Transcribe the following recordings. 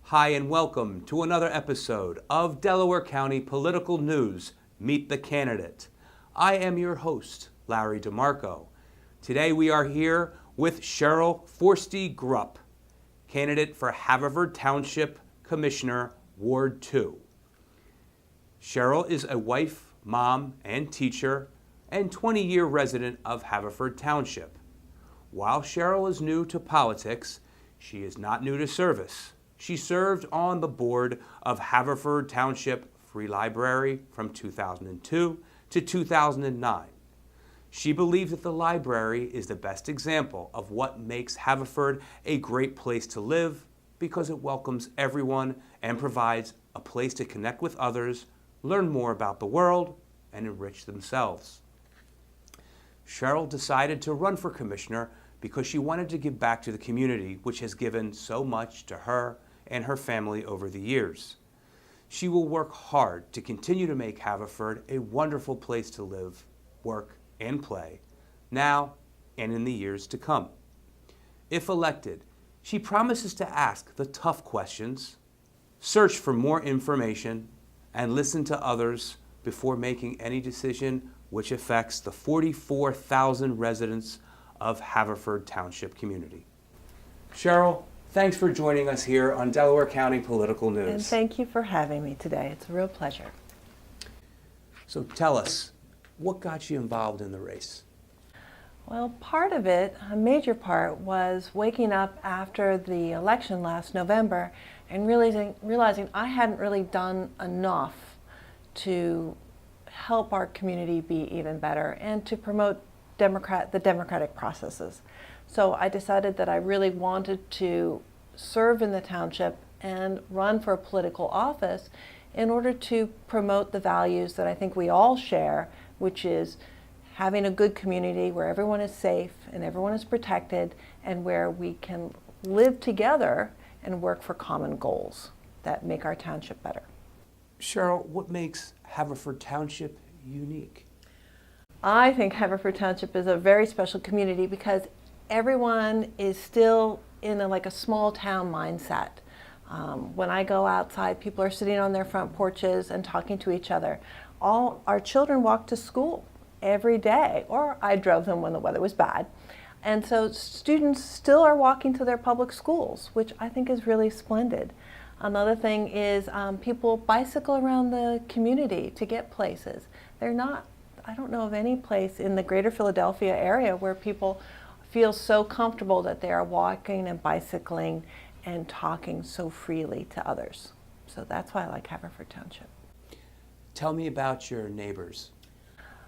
Hi and welcome to another episode of Delaware County Political News, Meet the Candidate. I am your host, Larry DeMarco. Today we are here with Sheryl Forste Grupp, candidate for Haverford Township Commissioner, Ward 2. Sheryl is a wife, mom, and teacher, and 20-year resident of Haverford Township. While Sheryl is new to politics, she is not new to service. She served on the board of Haverford Township Free Library from 2002 to 2009. She believes that the library is the best example of what makes Haverford a great place to live because it welcomes everyone and provides a place to connect with others, learn more about the world, and enrich themselves. Sheryl decided to run for commissioner because she wanted to give back to the community, which has given so much to her and her family over the years. She will work hard to continue to make Haverford a wonderful place to live, work, and play, now and in the years to come. If elected, she promises to ask the tough questions, search for more information, and listen to others before making any decision which affects the 44,000 residents of Haverford Township community. Sheryl, thanks for joining us here on Delaware County Political News. And thank you for having me today. It's a real pleasure. So tell us, what got you involved in the race? Well, part of it, a major part, was waking up after the election last November and realizing I hadn't really done enough to help our community be even better and to promote the democratic processes. So I decided that I really wanted to serve in the township and run for a political office in order to promote the values that I think we all share, which is having a good community where everyone is safe and everyone is protected and where we can live together and work for common goals that make our township better. Sheryl, what makes Haverford Township unique? I think Haverford Township is a very special community because everyone is still in a small town mindset. When I go outside, people are sitting on their front porches and talking to each other. All our children walk to school every day, or I drove them when the weather was bad. And so students still are walking to their public schools, which I think is really splendid. Another thing is people bicycle around the community to get places. I don't know of any place in the greater Philadelphia area where people feel so comfortable that they are walking and bicycling and talking so freely to others. So that's why I like Haverford Township. Tell me about your neighbors.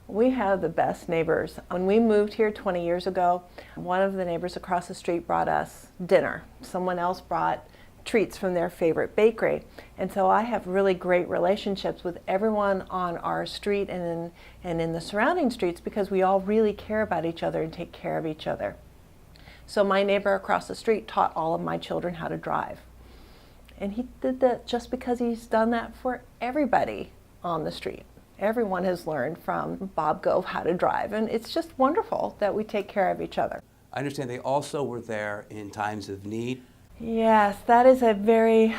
We have the best neighbors. When we moved here 20 years ago, one of the neighbors across the street brought us dinner. Someone else brought treats from their favorite bakery. And so I have really great relationships with everyone on our street and in the surrounding streets because we all really care about each other and take care of each other. So my neighbor across the street taught all of my children how to drive. And he did that just because he's done that for everybody on the street. Everyone has learned from Bob Gove how to drive, and it's just wonderful that we take care of each other. I understand they also were there in times of need. Yes, that is a very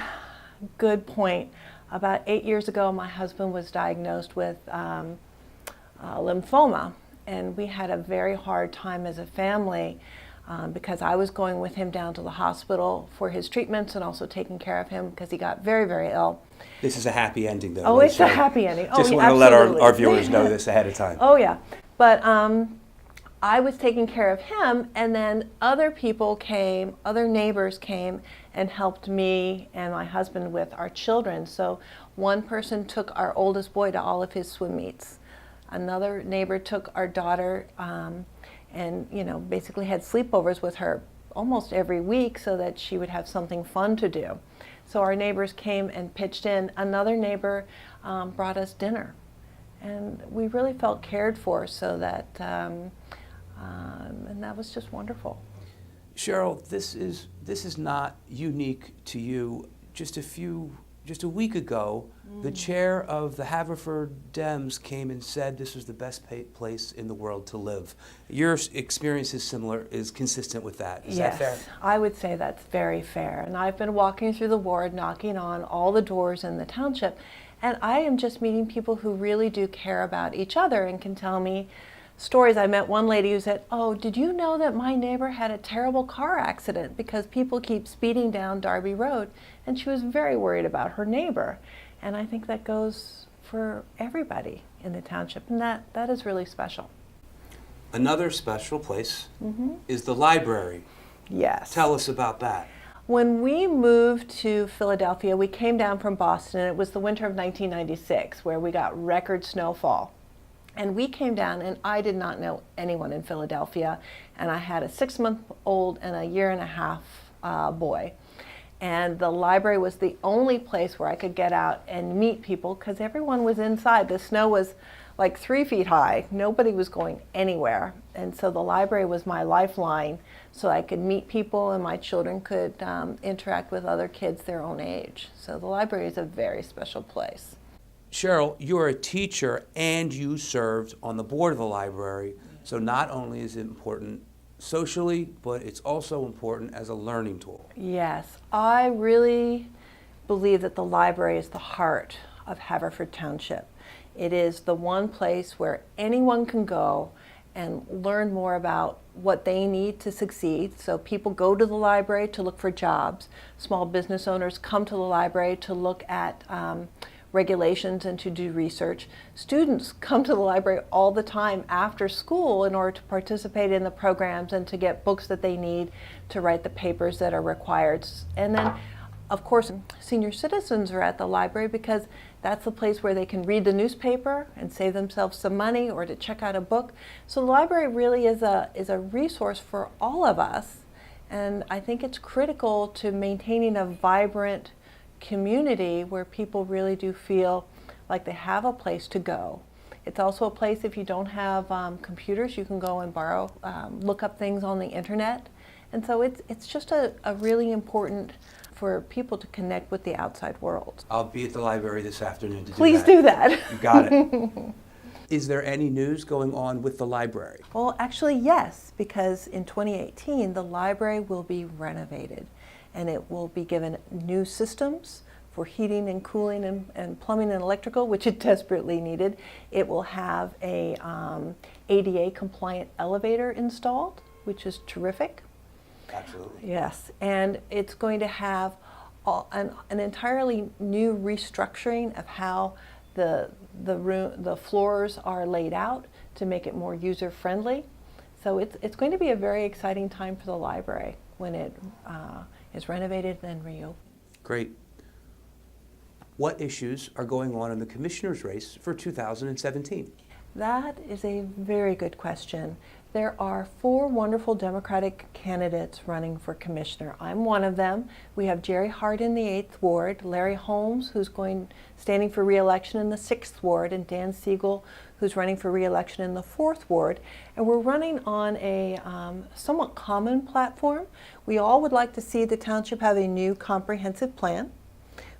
good point. About 8 years ago, my husband was diagnosed with lymphoma, and we had a very hard time as a family because I was going with him down to the hospital for his treatments and also taking care of him because he got very, very ill. This is a happy ending, though. Oh, right? it's a happy ending. Just yeah, want to let absolutely. our viewers know this ahead of time. Oh, yeah. But I was taking care of him, and then other neighbors came and helped me and my husband with our children. So one person took our oldest boy to all of his swim meets. Another neighbor took our daughter and basically had sleepovers with her almost every week so that she would have something fun to do. So our neighbors came and pitched in. Another neighbor brought us dinner. And we really felt cared for, so that and that was just wonderful. Sheryl, this is not unique to you. Just a few just a week ago, the chair of the Haverford Dems came and said this was the best place in the world to live. Your experience is consistent with that. Is that fair? Yes, I would say that's very fair. And I've been walking through the ward, knocking on all the doors in the township, and I am just meeting people who really do care about each other and can tell me stories. I met one lady who said, "Oh, did you know that my neighbor had a terrible car accident because people keep speeding down Darby Road?" And she was very worried about her neighbor. And I think that goes for everybody in the township, and that is really special. Another special place is the library. Yes. Tell us about that. When we moved to Philadelphia, we came down from Boston. It was the winter of 1996 where we got record snowfall. And we came down, and I did not know anyone in Philadelphia, and I had a 6-month-old and a 1.5-year boy. And the library was the only place where I could get out and meet people because everyone was inside. The snow was like 3 feet high. Nobody was going anywhere. And so the library was my lifeline so I could meet people and my children could interact with other kids their own age. So the library is a very special place. Sheryl, you're a teacher and you served on the board of the library. So not only is it important socially, but it's also important as a learning tool. Yes, I really believe that the library is the heart of Haverford Township. It is the one place where anyone can go and learn more about what they need to succeed. So people go to the library to look for jobs. Small business owners come to the library to look at regulations and to do research. Students come to the library all the time after school in order to participate in the programs and to get books that they need to write the papers that are required. And then, of course, senior citizens are at the library because that's the place where they can read the newspaper and save themselves some money or to check out a book. So the library really is a resource for all of us. And I think it's critical to maintaining a vibrant community where people really do feel like they have a place to go. It's also a place, if you don't have computers, you can go and borrow, look up things on the internet. And so it's just a really important for people to connect with the outside world. I'll be at the library this afternoon to Please do do that. You got it. Is there any news going on with the library? Well, actually, yes, because in 2018, the library will be renovated. And it will be given new systems for heating and cooling and plumbing and electrical, which it desperately needed. It will have a ADA compliant elevator installed, which is terrific. Absolutely. Yes, and it's going to have an entirely new restructuring of how the floors are laid out to make it more user friendly. So it's going to be a very exciting time for the library when it is renovated and reopened. Great. What issues are going on in the commissioner's race for 2017? That is a very good question. There are 4 wonderful Democratic candidates running for commissioner. I'm one of them. We have Jerry Hart in the 8th Ward, Larry Holmes, who's standing for re-election in the 6th Ward, and Dan Siegel, who's running for re-election in the 4th Ward. And we're running on a somewhat common platform. We all would like to see the township have a new comprehensive plan.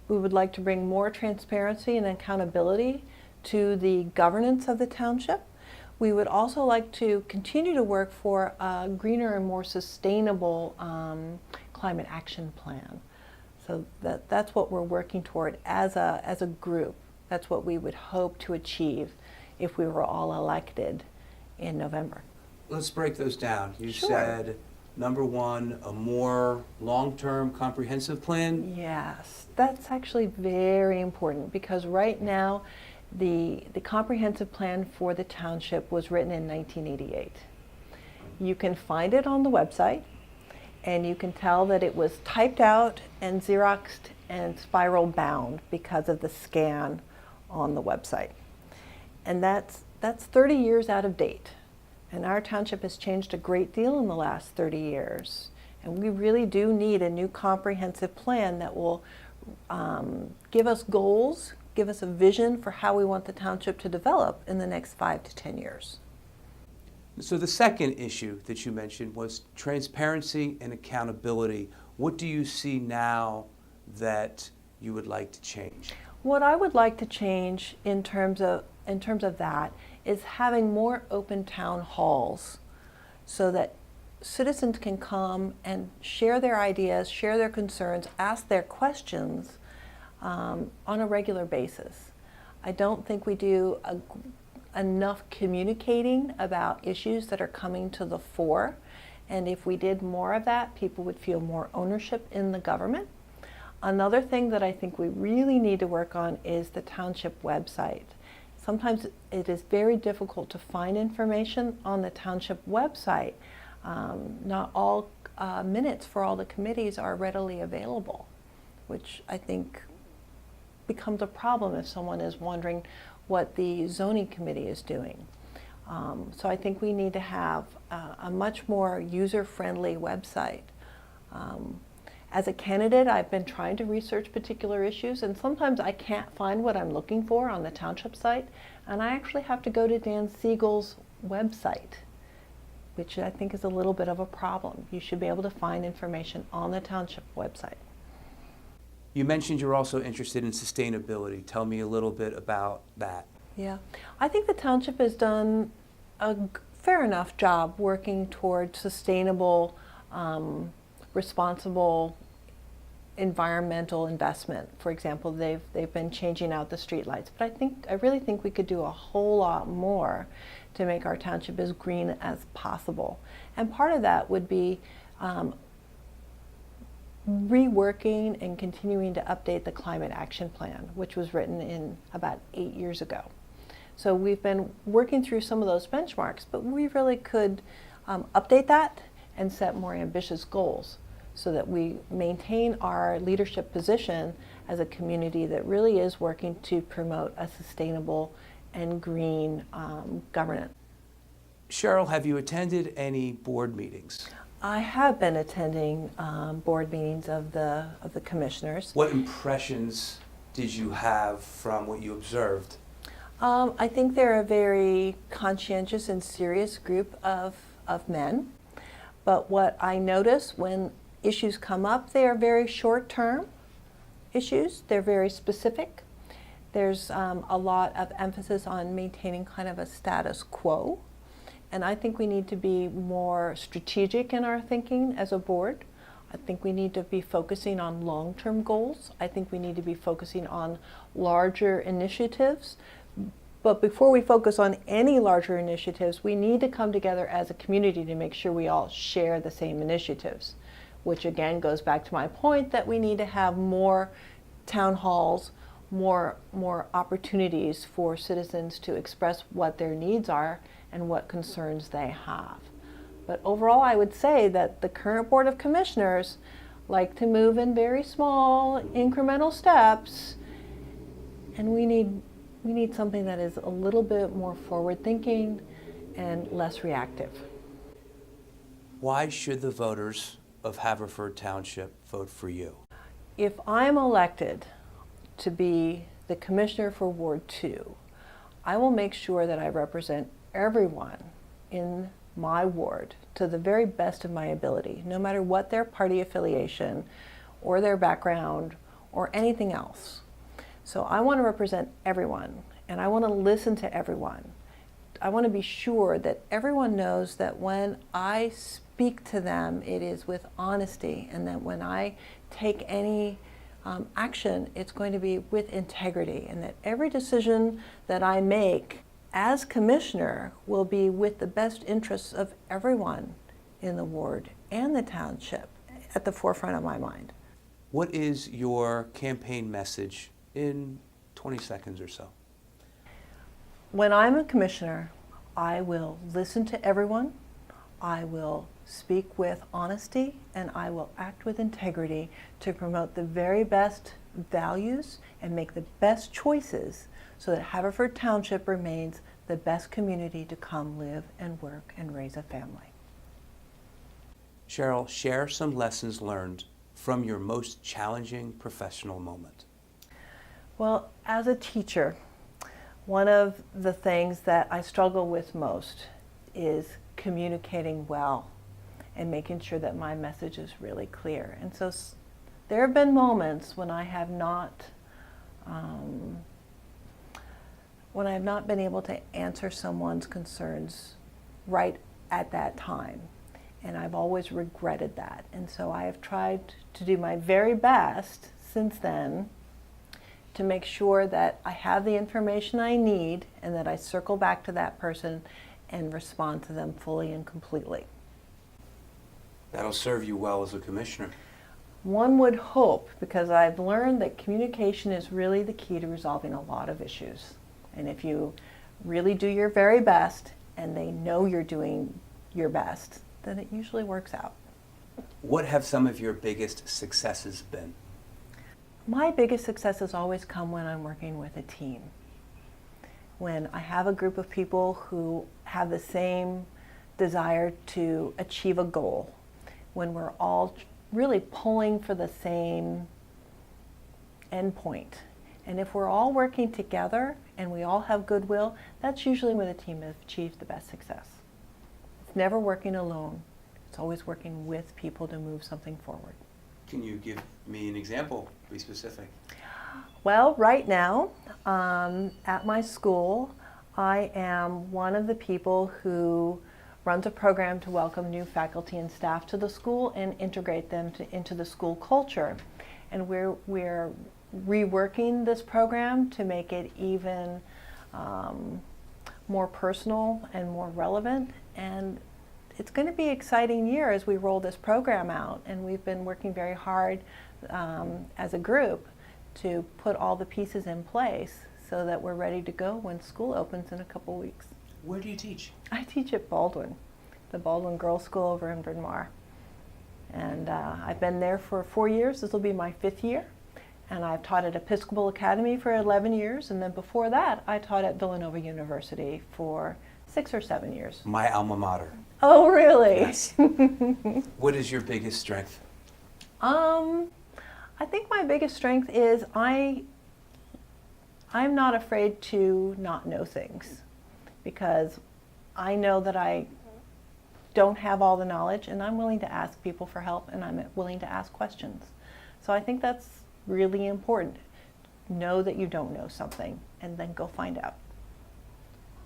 We would like to bring more transparency and accountability to the governance of the township. We would also like to continue to work for a greener and more sustainable climate action plan. So that's what we're working toward as a group. That's what we would hope to achieve if we were all elected in November. Let's break those down. You Sure. said, number 1, a more long-term comprehensive plan. Yes, that's actually very important because right now the comprehensive plan for the township was written in 1988. You can find it on the website, and you can tell that it was typed out and Xeroxed and spiral bound because of the scan on the website. And that's 30 years out of date. And our township has changed a great deal in the last 30 years. And we really do need a new comprehensive plan that will give us goals, give us a vision for how we want the township to develop in the next 5 to 10 years. So the second issue that you mentioned was transparency and accountability. What do you see now that you would like to change? What I would like to change in terms of that is having more open town halls so that citizens can come and share their ideas, share their concerns, ask their questions on a regular basis. I don't think we do enough communicating about issues that are coming to the fore. And if we did more of that, people would feel more ownership in the government. Another thing that I think we really need to work on is the township website. Sometimes it is very difficult to find information on the township website. Not all minutes for all the committees are readily available, which I think becomes a problem if someone is wondering what the zoning committee is doing. So I think we need to have a much more user-friendly website. As a candidate, I've been trying to research particular issues, and sometimes I can't find what I'm looking for on the township site, and I actually have to go to Dan Siegel's website, which I think is a little bit of a problem. You should be able to find information on the township website. You mentioned you're also interested in sustainability. Tell me a little bit about that. Yeah, I think the township has done a fair enough job working toward sustainable, responsible environmental investment. For example, they've been changing out the streetlights, but I really think we could do a whole lot more to make our township as green as possible. And part of that would be reworking and continuing to update the Climate Action Plan, which was written in about 8 years ago. So we've been working through some of those benchmarks, but we really could update that and set more ambitious goals so that we maintain our leadership position as a community that really is working to promote a sustainable and green governance. Sheryl, have you attended any board meetings? I have been attending board meetings of the commissioners. What impressions did you have from what you observed? I think they're a very conscientious and serious group of men. But what I notice when issues come up, they are very short-term issues. They're very specific. There's a lot of emphasis on maintaining kind of a status quo. And I think we need to be more strategic in our thinking as a board. I think we need to be focusing on long-term goals. I think we need to be focusing on larger initiatives. But before we focus on any larger initiatives, we need to come together as a community to make sure we all share the same initiatives, which again goes back to my point that we need to have more town halls, more opportunities for citizens to express what their needs are and what concerns they have. But overall, I would say that the current Board of Commissioners like to move in very small incremental steps, and we need something that is a little bit more forward-thinking and less reactive. Why should the voters of Haverford Township vote for you? If I'm elected to be the commissioner for Ward 2, I will make sure that I represent everyone in my ward to the very best of my ability, no matter what their party affiliation or their background or anything else. So I want to represent everyone, and I want to listen to everyone. I want to be sure that everyone knows that when I speak to them, it is with honesty, and that when I take any action, it's going to be with integrity, and that every decision that I make as commissioner will be with the best interests of everyone in the ward and the township at the forefront of my mind. What is your campaign message in 20 seconds or so? When I'm a commissioner, I will listen to everyone, I will speak with honesty, and I will act with integrity to promote the very best values and make the best choices so that Haverford Township remains the best community to come live and work and raise a family. Sheryl, share some lessons learned from your most challenging professional moment. Well, as a teacher, one of the things that I struggle with most is communicating well and making sure that my message is really clear. And so there have been moments when I have not been able to answer someone's concerns right at that time. And I've always regretted that. And so I have tried to do my very best since then to make sure that I have the information I need and that I circle back to that person and respond to them fully and completely. That'll serve you well as a commissioner. One would hope, because I've learned that communication is really the key to resolving a lot of issues. And if you really do your very best and they know you're doing your best, then it usually works out. What have some of your biggest successes been? My biggest successes always come when I'm working with a team. When I have a group of people who have the same desire to achieve a goal, when we're all really pulling for the same end point. And if we're all working together and we all have goodwill, that's usually when the team has achieved the best success. It's never working alone. It's always working with people to move something forward. Can you give me an example? Be specific. Well, right now, at my school, I am one of the people who runs a program to welcome new faculty and staff to the school and integrate them into the school culture. And we're reworking this program to make it even more personal and more relevant. And it's going to be an exciting year as we roll this program out. And we've been working very hard as a group to put all the pieces in place so that we're ready to go when school opens in a couple weeks. Where do you teach? I teach at Baldwin, the Baldwin Girls School over in Bryn Mawr. And I've been there for 4 years. This will be my 5th year. And I've taught at Episcopal Academy for 11 years. And then before that, I taught at Villanova University for 6 or 7 years. My alma mater. Oh, really? Yes. What is your biggest strength? I think my biggest strength is I'm not afraid to not know things, because I know that I don't have all the knowledge, and I'm willing to ask people for help, and I'm willing to ask questions. So I think that's really important. Know that you don't know something, and then go find out.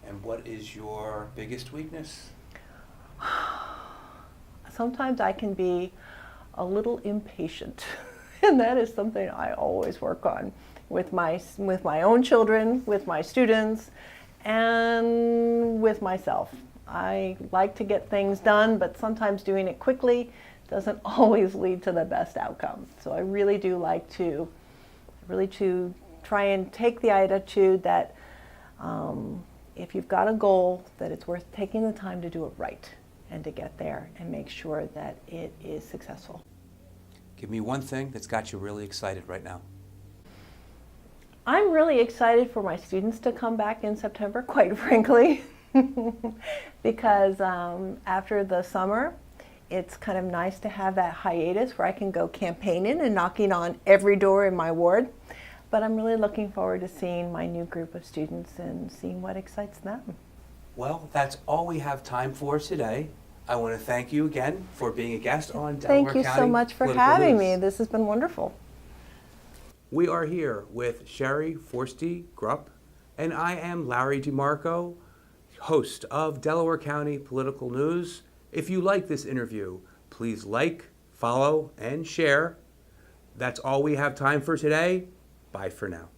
And what is your biggest weakness? Sometimes I can be a little impatient, and that is something I always work on with my own children, with my students, and with myself. I like to get things done, but sometimes doing it quickly doesn't always lead to the best outcome. So I really do like to try and take the attitude that if you've got a goal, that it's worth taking the time to do it right and to get there and make sure that it is successful. Give me one thing that's got you really excited right now. I'm really excited for my students to come back in September, quite frankly, because after the summer, it's kind of nice to have that hiatus where I can go campaigning and knocking on every door in my ward. But I'm really looking forward to seeing my new group of students and seeing what excites them. Well, that's all we have time for today. I want to thank you again for being a guest on Delaware Thank County you so much for Political having News. me. This has been wonderful. We are here with Sheryl Forste, Grupp, and I am Larry DeMarco, host of Delaware County Political News. If you like this interview, please like, follow, and share. That's all we have time for today. Bye for now.